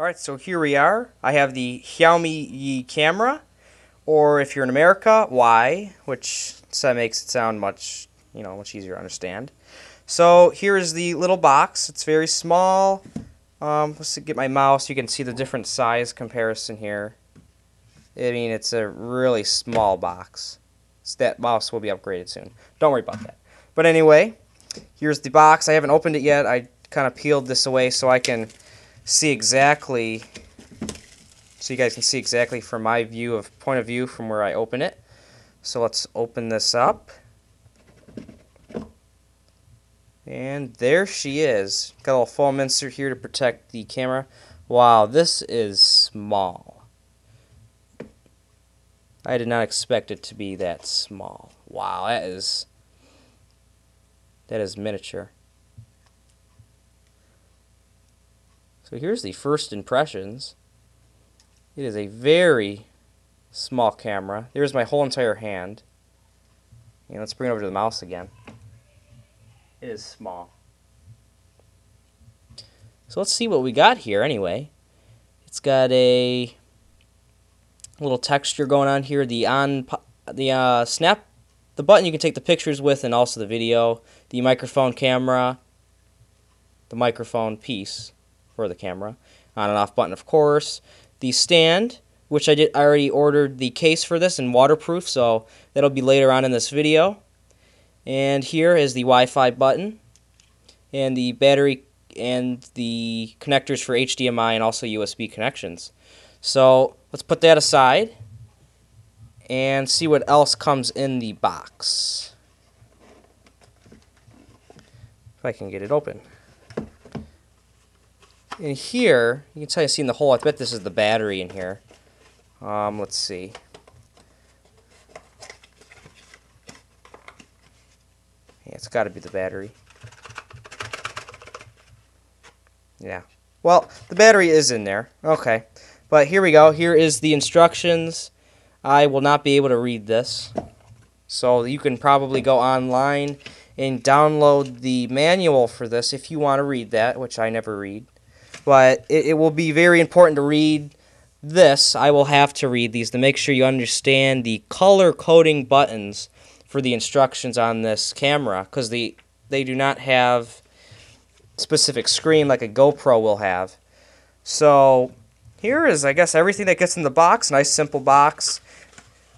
Alright, so here we are. I have the Xiaomi camera, or if you're in America, Y, which makes it sound much easier to understand. So here is the little box. It's very small. Let's get my mouse. You can see the different size comparison here. I mean, it's a really small box. So that mouse will be upgraded soon. Don't worry about that. But anyway, here's the box. I haven't opened it yet. I kind of peeled this away so I can see exactly, so you guys can see exactly from my point of view from where I open it. So let's open this up. And there she is. Got a little foam insert here to protect the camera. Wow, this is small. I did not expect it to be that small. Wow, that is miniature. So here's the first impressions. It is a very small camera. There's my whole entire hand. And let's bring it over to the mouse again. It is small. So let's see what we got here anyway. It's got a little texture going on here. The button you can take the pictures with and also the video. The microphone camera. The microphone piece for the camera. On and off button, of course. The stand, which I already ordered the case for this and waterproof, so that'll be later on in this video. And here is the Wi-Fi button and the battery and the connectors for HDMI and also USB connections. So let's put that aside and see what else comes in the box. If I can get it open. In here, you can tell you see in the hole, I bet this is the battery in here. Let's see. Yeah, it's got to be the battery. Yeah. Well, the battery is in there. Okay. But here we go. Here is the instructions. I will not be able to read this. So you can probably go online and download the manual for this if you want to read that, which I never read. But it will be very important to read this. I will have to read these to make sure you understand the color coding buttons for the instructions on this camera, because they do not have specific screen like a GoPro will have. So here is, I guess, everything that gets in the box. Nice simple box.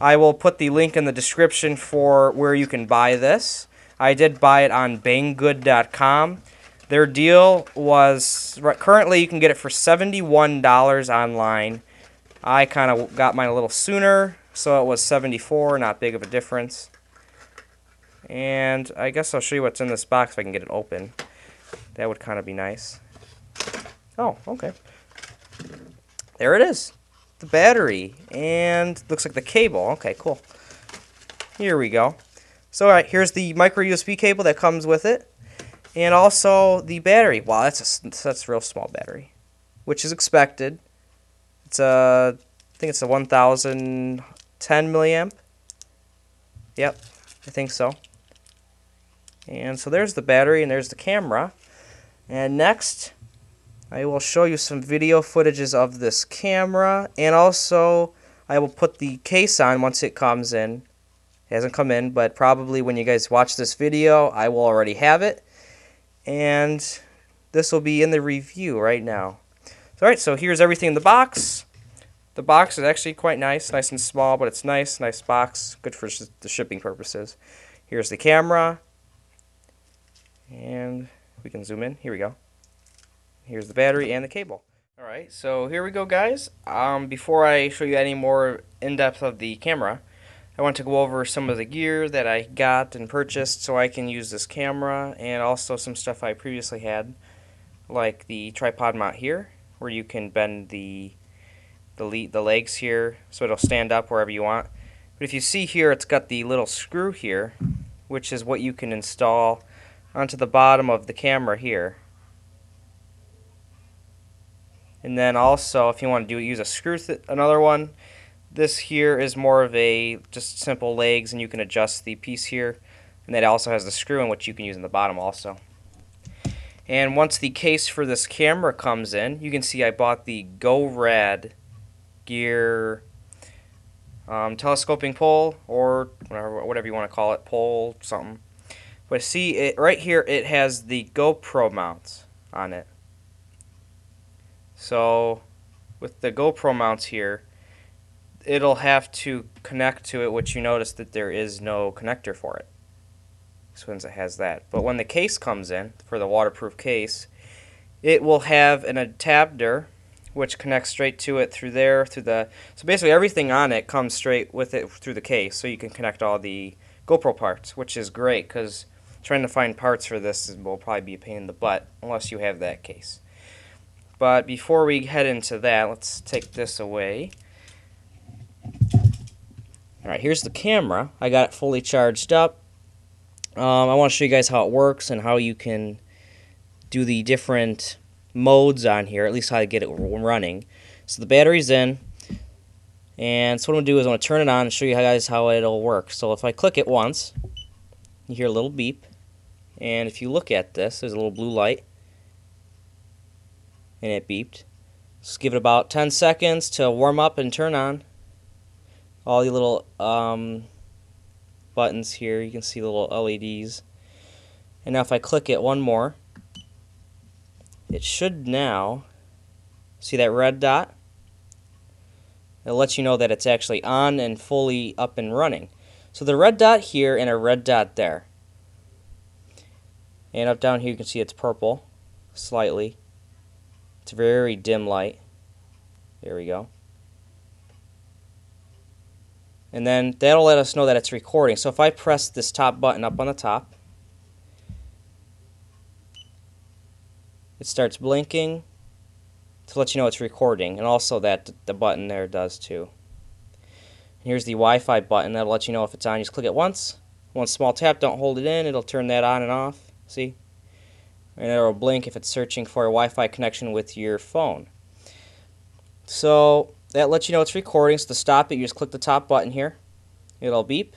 I will put the link in the description for where you can buy this. I did buy it on banggood.com. Their deal was, currently you can get it for $71 online. I kind of got mine a little sooner, so it was $74, not big of a difference. And I guess I'll show you what's in this box if I can get it open. That would kind of be nice. Oh, okay. There it is. The battery. And looks like the cable. Okay, cool. Here we go. So, alright, here's the micro USB cable that comes with it. And also the battery. Wow, that's a real small battery, which is expected. It's I think it's a 1010 milliamp. Yep, I think so. And so there's the battery and there's the camera. And next, I will show you some video footages of this camera, and also I will put the case on once it comes in. It hasn't come in, but probably when you guys watch this video, I will already have it. And this will be in the review right now. Alright, so here's everything in the box. The box is actually quite nice and small, but it's nice box, good for the shipping purposes. Here's the camera, and we can zoom in. Here we go. Here's the battery and the cable. Alright, so here we go, guys. Before I show you any more in-depth of the camera, I want to go over some of the gear that I got and purchased so I can use this camera, and also some stuff I previously had, like the tripod mount here, where you can bend the legs here so it'll stand up wherever you want. But if you see here, it's got the little screw here, which is what you can install onto the bottom of the camera here. And then also, if you want to use a screw, another one, this here is more of a just simple legs, and you can adjust the piece here. And that also has the screw in, which you can use in the bottom also. And once the case for this camera comes in, you can see I bought the GoRad Gear telescoping pole, or whatever you want to call it, pole something. But see, it right here, it has the GoPro mounts on it. So with the GoPro mounts here, it'll have to connect to it, which you notice that there is no connector for it. Since it has that. But when the case comes in, for the waterproof case, it will have an adapter which connects straight to it through there, so basically everything on it comes straight with it through the case, so you can connect all the GoPro parts, which is great, because trying to find parts for this will probably be a pain in the butt, unless you have that case. But before we head into that, let's take this away. Alright, here's the camera. I got it fully charged up. I want to show you guys how it works and how you can do the different modes on here, at least how to get it running. So the battery's in, and so what I'm going to do is I'm going to turn it on and show you guys how it'll work. So if I click it once, you hear a little beep, and if you look at this, there's a little blue light, and it beeped. Just give it about 10 seconds to warm up and turn on. All the little buttons here, you can see the little LEDs. And now if I click it one more, it should now, see that red dot? It'll let you know that it's actually on and fully up and running. So the red dot here and a red dot there. And up down here you can see it's purple, slightly. It's a very dim light. There we go. And then that'll let us know that it's recording. So if I press this top button up on the top, it starts blinking to let you know it's recording, and also that the button there does too. And here's the Wi-Fi button. That'll let you know if it's on. You just click it once. One small tap, don't hold it in. It'll turn that on and off. See? And it'll blink if it's searching for a Wi-Fi connection with your phone. So that lets you know it's recording. So to stop it, you just click the top button here. It'll beep.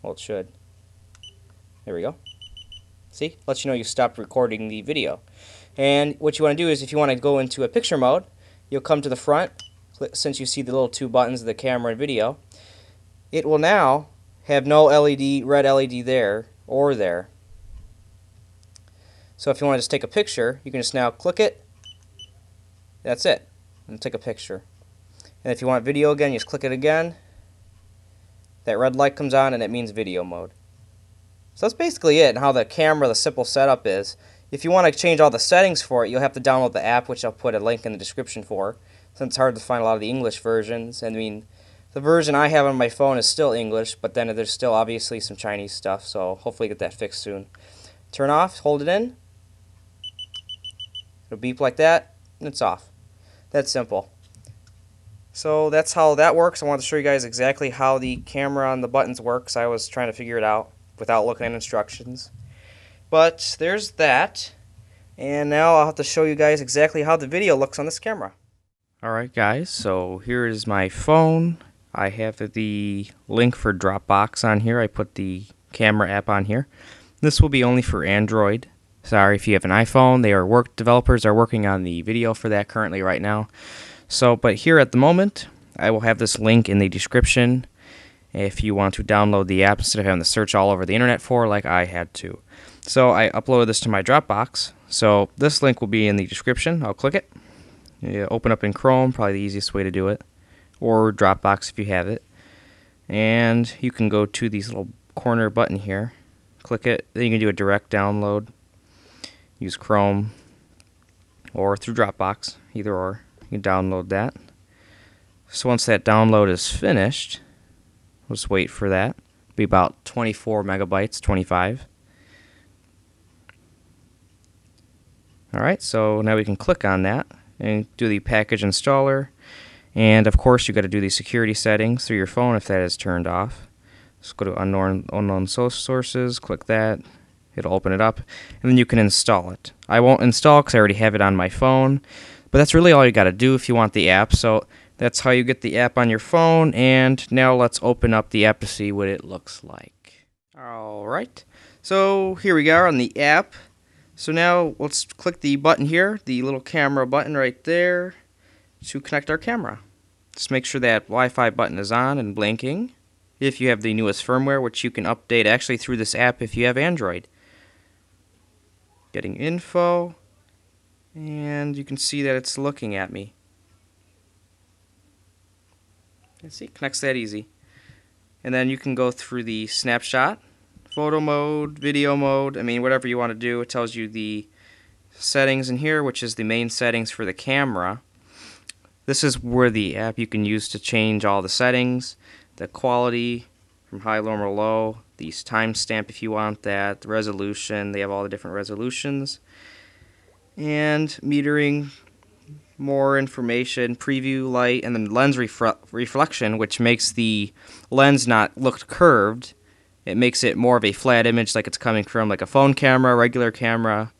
Well, it should. There we go. See? Lets you know you stopped recording the video. And what you want to do is, if you want to go into a picture mode, you'll come to the front. Since you see the little two buttons, the camera and video, it will now have no LED, red LED there or there. So if you want to just take a picture, you can just now click it. That's it. And take a picture. And if you want video again, you just click it again. That red light comes on and it means video mode. So that's basically it, and how the camera, the simple setup is. If you want to change all the settings for it, you'll have to download the app, which I'll put a link in the description for, since it's hard to find a lot of the English versions. And I mean, the version I have on my phone is still English, but then there's still obviously some Chinese stuff, so hopefully get that fixed soon. Turn off, hold it in. It'll beep like that, and it's off. That's simple. So that's how that works. I wanted to show you guys exactly how the camera on the buttons works. I was trying to figure it out without looking at instructions. But there's that. And now I'll have to show you guys exactly how the video looks on this camera. Alright guys, so here is my phone. I have the link for Dropbox on here. I put the camera app on here. This will be only for Android. Sorry if you have an iPhone. Developers are working on the video for that currently right now. So, but here at the moment, I will have this link in the description if you want to download the app instead of having to search all over the internet for like I had to. So I uploaded this to my Dropbox. So this link will be in the description. I'll click it. Open up in Chrome, probably the easiest way to do it, or Dropbox if you have it. And you can go to this little corner button here, click it, then you can do a direct download. Use Chrome or through Dropbox, either or. You can download that. So once that download is finished, we'll just wait for that. It'll be about 24 megabytes, 25. Alright, so now we can click on that and do the package installer. And of course you got to do the security settings through your phone if that is turned off. Just go to unknown sources, click that. It'll open it up, and then you can install it. I won't install because I already have it on my phone, but that's really all you got to do if you want the app. So that's how you get the app on your phone, and now let's open up the app to see what it looks like. Alright, so here we are on the app. So now let's click the button here, the little camera button right there, to connect our camera. Just make sure that Wi-Fi button is on and blinking if you have the newest firmware, which you can update actually through this app if you have Android. Getting info, and you can see that it's looking at me. You see, connects that easy. And then you can go through the snapshot, photo mode, video mode, whatever you want to do. It tells you the settings in here, which is the main settings for the camera. This is where the app you can use to change all the settings, the quality from high, normal, low, the timestamp if you want that, the resolution. They have all the different resolutions, and metering, more information, preview, light, and then lens reflection, which makes the lens not look curved. It makes it more of a flat image, like it's coming from like a phone camera, regular camera,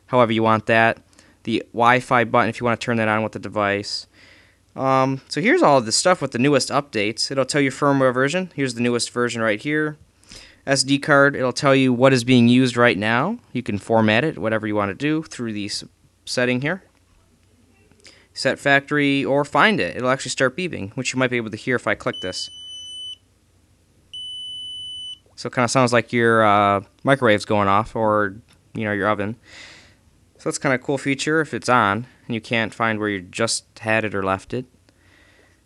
however you want that. The Wi-Fi button if you want to turn that on with the device. So here's all of the stuff with the newest updates. It'll tell you firmware version. Here's the newest version right here. SD card, it'll tell you what is being used right now. You can format it, whatever you want to do, through the setting here. Set factory or find it. It'll actually start beeping, which you might be able to hear if I click this. So it kind of sounds like your microwave's going off, or your oven. So that's kind of a cool feature if it's on and you can't find where you just had it or left it.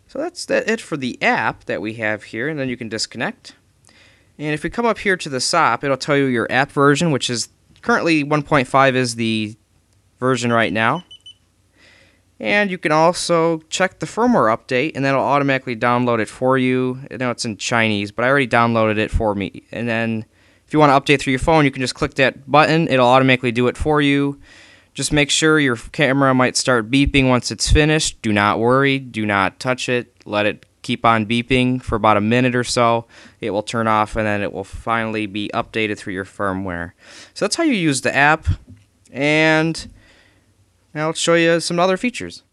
So that's it for the app that we have here, and then you can disconnect. And if we come up here to the SOP, it'll tell you your app version, which is currently 1.5 is the version right now. And you can also check the firmware update, and that'll automatically download it for you. I know it's in Chinese, but I already downloaded it for me. And then if you want to update through your phone, you can just click that button. It'll automatically do it for you. Just make sure your camera might start beeping once it's finished. Do not worry. Do not touch it. Let it keep on beeping for about a minute or so. It will turn off, and then it will finally be updated through your firmware. So that's how you use the app. And now let's show you some other features.